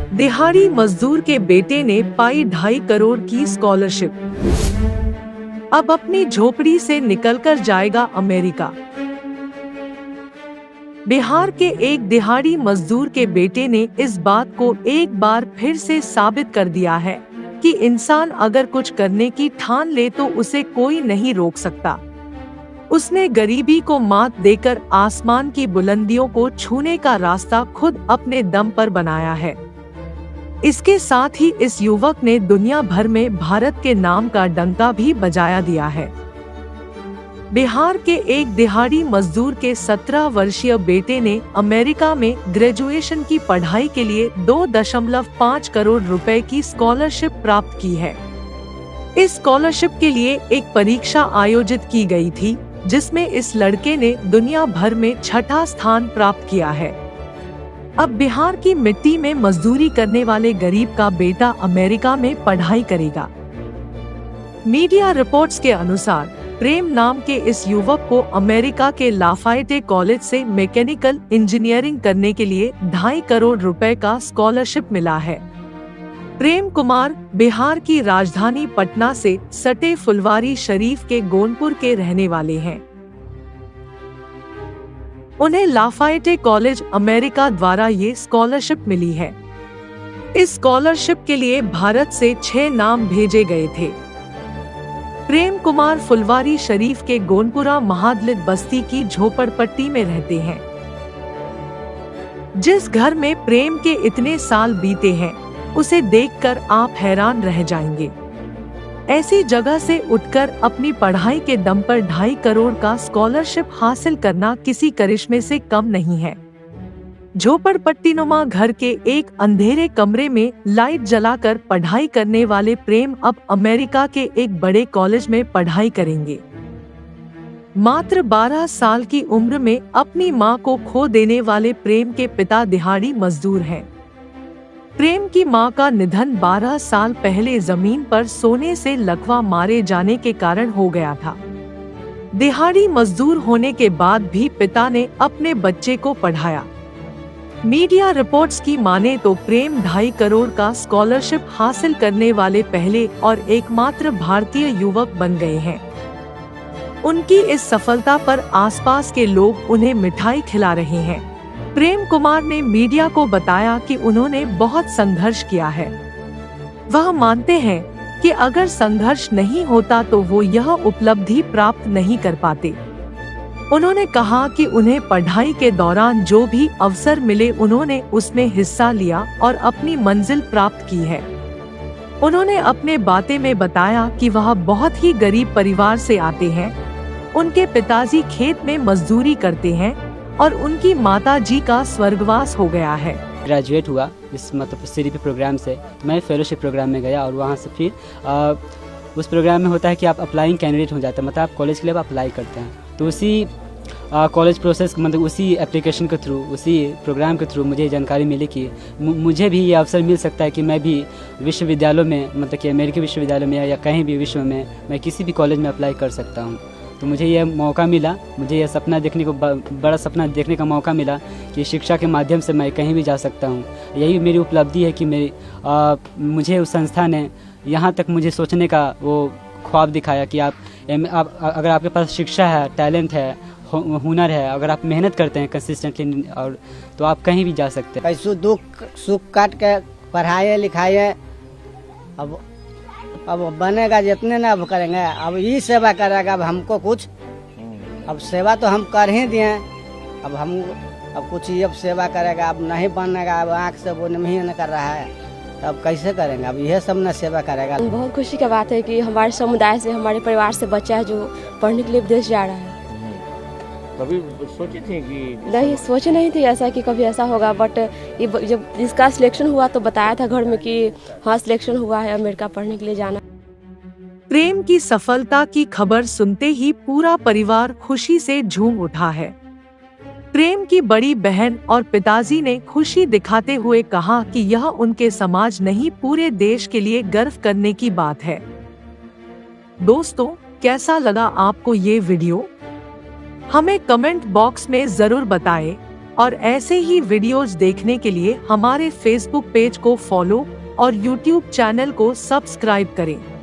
दिहाड़ी मजदूर के बेटे ने पाई 2.5 करोड़ की स्कॉलरशिप। अब अपनी झोपड़ी से निकलकर जाएगा अमेरिका। बिहार के एक दिहाड़ी मजदूर के बेटे ने इस बात को एक बार फिर से साबित कर दिया है कि इंसान अगर कुछ करने की ठान ले तो उसे कोई नहीं रोक सकता। उसने गरीबी को मात देकर आसमान की बुलंदियों को छूने का रास्ता खुद अपने दम पर बनाया है। इसके साथ ही इस युवक ने दुनिया भर में भारत के नाम का डंका भी बजाया दिया है। बिहार के एक दिहाड़ी मजदूर के 17 वर्षीय बेटे ने अमेरिका में ग्रेजुएशन की पढ़ाई के लिए 2.5 करोड़ रुपए की स्कॉलरशिप प्राप्त की है। इस स्कॉलरशिप के लिए एक परीक्षा आयोजित की गई थी, जिसमें इस लड़के ने दुनिया भर में 6ठा स्थान प्राप्त किया है। अब बिहार की मिट्टी में मजदूरी करने वाले गरीब का बेटा अमेरिका में पढ़ाई करेगा। मीडिया रिपोर्ट्स के अनुसार प्रेम नाम के इस युवक को अमेरिका के लाफायटे कॉलेज से मैकेनिकल इंजीनियरिंग करने के लिए 2.5 करोड़ रुपए का स्कॉलरशिप मिला है। प्रेम कुमार बिहार की राजधानी पटना से सटे फुलवारी शरीफ के गोनपुर के रहने वाले हैं। उन्हें लाफायटे कॉलेज अमेरिका द्वारा ये स्कॉलरशिप मिली है। इस स्कॉलरशिप के लिए भारत से 6 नाम भेजे गए थे। प्रेम कुमार फुलवारी शरीफ के गोनपुरा महादलित बस्ती की झोपड़पट्टी में रहते हैं। जिस घर में प्रेम के इतने साल बीते हैं, उसे देखकर आप हैरान रह जाएंगे। ऐसी जगह से उठकर अपनी पढ़ाई के दम पर 2.5 करोड़ का स्कॉलरशिप हासिल करना किसी करिश्मे से कम नहीं है। झोपड़पट्टीनुमा घर के एक अंधेरे कमरे में लाइट जलाकर पढ़ाई करने वाले प्रेम अब अमेरिका के एक बड़े कॉलेज में पढ़ाई करेंगे। मात्र 12 साल की उम्र में अपनी मां को खो देने वाले प्रेम के पिता दिहाड़ी मजदूर हैं। प्रेम की मां का निधन 12 साल पहले जमीन पर सोने से लकवा मारे जाने के कारण हो गया था। दिहाड़ी मजदूर होने के बाद भी पिता ने अपने बच्चे को पढ़ाया। मीडिया रिपोर्ट्स की माने तो प्रेम 2.5 करोड़ का स्कॉलरशिप हासिल करने वाले पहले और एकमात्र भारतीय युवक बन गए हैं। उनकी इस सफलता पर आसपास के लोग उन्हें मिठाई खिला रहे हैं। प्रेम कुमार ने मीडिया को बताया कि उन्होंने बहुत संघर्ष किया है। वह मानते हैं कि अगर संघर्ष नहीं होता तो वो यह उपलब्धि प्राप्त नहीं कर पाते। उन्होंने कहा कि उन्हें पढ़ाई के दौरान जो भी अवसर मिले उन्होंने उसमें हिस्सा लिया और अपनी मंजिल प्राप्त की है। उन्होंने अपने बातें में बताया कि वह बहुत ही गरीब परिवार से आते हैं। उनके पिताजी खेत में मजदूरी करते हैं और उनकी माता जी का स्वर्गवास हो गया है। ग्रेजुएट हुआ इस सीडीपी प्रोग्राम से, तो मैं फेलोशिप प्रोग्राम में गया और वहाँ से फिर उस प्रोग्राम में होता है कि आप अप्लाइंग कैंडिडेट हो जाते हैं, मतलब आप कॉलेज के लिए अप्लाई करते हैं। तो उसी कॉलेज प्रोसेस मतलब उसी एप्लीकेशन के थ्रू, उसी प्रोग्राम के थ्रू मुझे जानकारी मिली कि मुझे भी ये अवसर मिल सकता है कि मैं भी विश्वविद्यालयों में, मतलब कि अमेरिकी विश्वविद्यालय में या कहीं भी विश्व में मैं किसी भी कॉलेज में अप्लाई कर सकता हूँ। तो मुझे यह मौका मिला, मुझे यह सपना देखने को बड़ा सपना देखने का मौका मिला कि शिक्षा के माध्यम से मैं कहीं भी जा सकता हूँ। यही मेरी उपलब्धि है कि मुझे उस संस्था ने यहाँ तक मुझे सोचने का वो ख्वाब दिखाया कि आप अगर आपके पास शिक्षा है, टैलेंट है, हुनर है, अगर आप मेहनत करते हैं कंसिस्टेंटली और तो आप कहीं भी जा सकते हैं। कैसो दुख सुख काट के पढ़ाए लिखाए, अब बनेगा जितने ना अब करेंगे, अब ये सेवा करेगा। अब हमको कुछ, अब सेवा तो हम कर ही दिए, अब कुछ ये अब सेवा करेगा, अब नहीं बनेगा, अब आँख से वो नहीं कर रहा है, अब कैसे करेंगे? अब यह सब ना सेवा करेगा। बहुत खुशी की बात है कि हमारे समुदाय से, हमारे परिवार से बच्चा है जो पढ़ने के लिए विदेश जा रहा है। कभी सोची थी कि? नहीं, सोचे नहीं थी ऐसा कि कभी ऐसा होगा, बट ये जब इसका सिलेक्शन हुआ तो बताया था घर में कि हाँ सिलेक्शन हुआ है, अमेरिका पढ़ने के लिए जाना। प्रेम की सफलता की खबर सुनते ही पूरा परिवार खुशी से झूम उठा है। प्रेम की बड़ी बहन और पिताजी ने खुशी दिखाते हुए कहा कि यह उनके समाज नहीं पूरे देश के लिए गर्व करने की बात है। दोस्तों, कैसा लगा आपको ये वीडियो? हमें कमेंट बॉक्स में जरूर बताएं। और ऐसे ही वीडियोज देखने के लिए हमारे फेसबुक पेज को फॉलो और यूट्यूब चैनल को सब्सक्राइब करें।